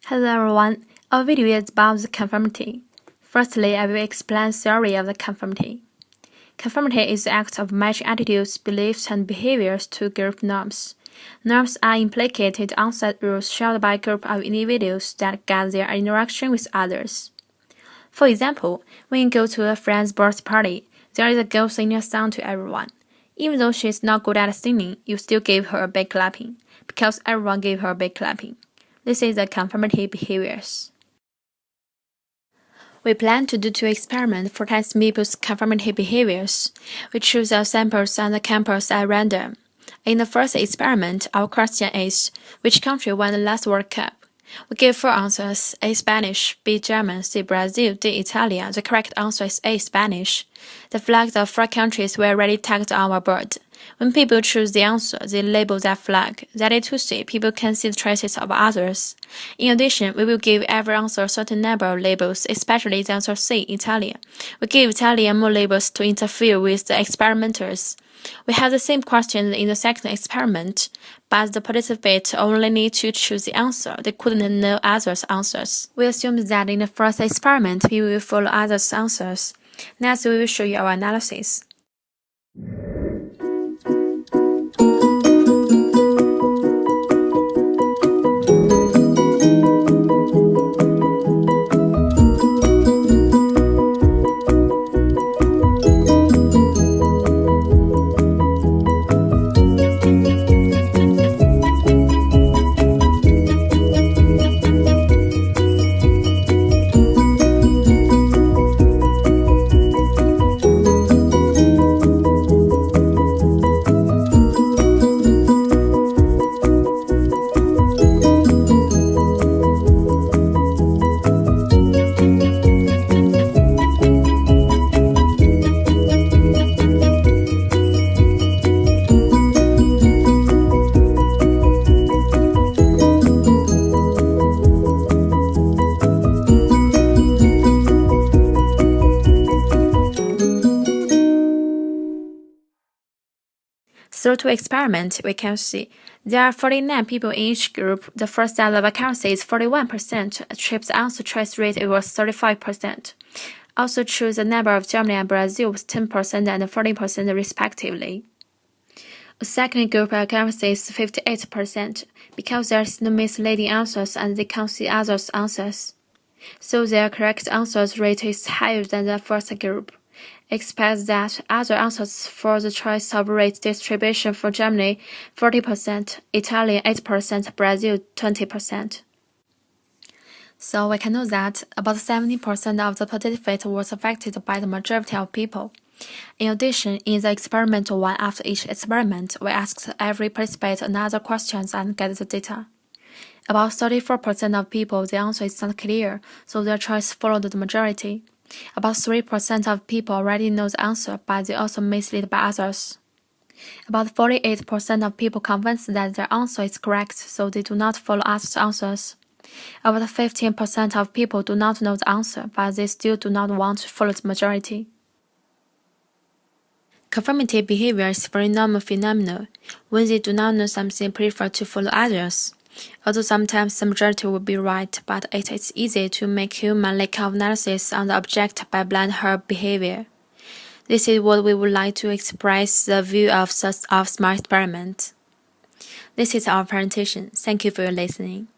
Hello everyone, our video is about the conformity. Firstly, I will explain the theory of the conformity. Conformity is the act of matching attitudes, beliefs, and behaviors to group norms. Norms are implicated on-set rules shared by a group of individuals that guide their interaction with others. For example, when you go to a friend's birthday party, there is a girl singing a song to everyone. Even though she is not good at singing, you still give her a big clapping, because everyone gave her a big clapping. This is the conformity behaviors. We plan to do two experiments for testing people's conformity behaviors. We choose our samples on the campus at random. In the first experiment, our question is, which country won the last World Cup? We give 4 answers, A. Spanish, B. German, C. Brazil, D. Italia. The correct answer is A. Spanish. The flags of 4 countries were already tagged on our board. When people choose the answer, they label that flag. That is to say, people can see the traces of others. In addition, we will give every answer a certain number of labels, especially the answer C, Italia. We give Italia more labels to interfere with the experimenters. We have the same question in the second experiment, but the participants only need to choose the answer. They couldn't know others' answers. We assume that in the first experiment, people will follow others' answers. Next, we will show you our analysis. Through 2 experiments, we can see there are 49 people in each group. The first set of accuracy is 41%, trips answer choice rate was 35%. Also choose the number of Germany and Brazil was 10% and 14% respectively. A second group accuracy is 58%, because there is no misleading answers and they can see others' answers. So their correct answers rate is higher than the first group. Expect that other answers for the choice of rate distribution for Germany 40%, Italy 8%, Brazil 20%. So we can know that about 70% of the participants was affected by the majority of people. In addition, in the experimental one after each experiment, we asked every participant another questions and get the data. About 34% of people, the answer is not clear, so their choice followed the majority. About 3% of people already know the answer, but they also misled by others. About 48% of people convinced that their answer is correct, so they do not follow others' answers. About 15% of people do not know the answer, but they still do not want to follow the majority. Conformity behavior is very normal phenomenon. When they do not know something, prefer to follow others. Although sometimes the majority will be right, but it is easy to make human lack of analysis on the object by blind herd behavior. This is what we would like to express the view of smart experiment. This is our presentation. Thank you for your listening.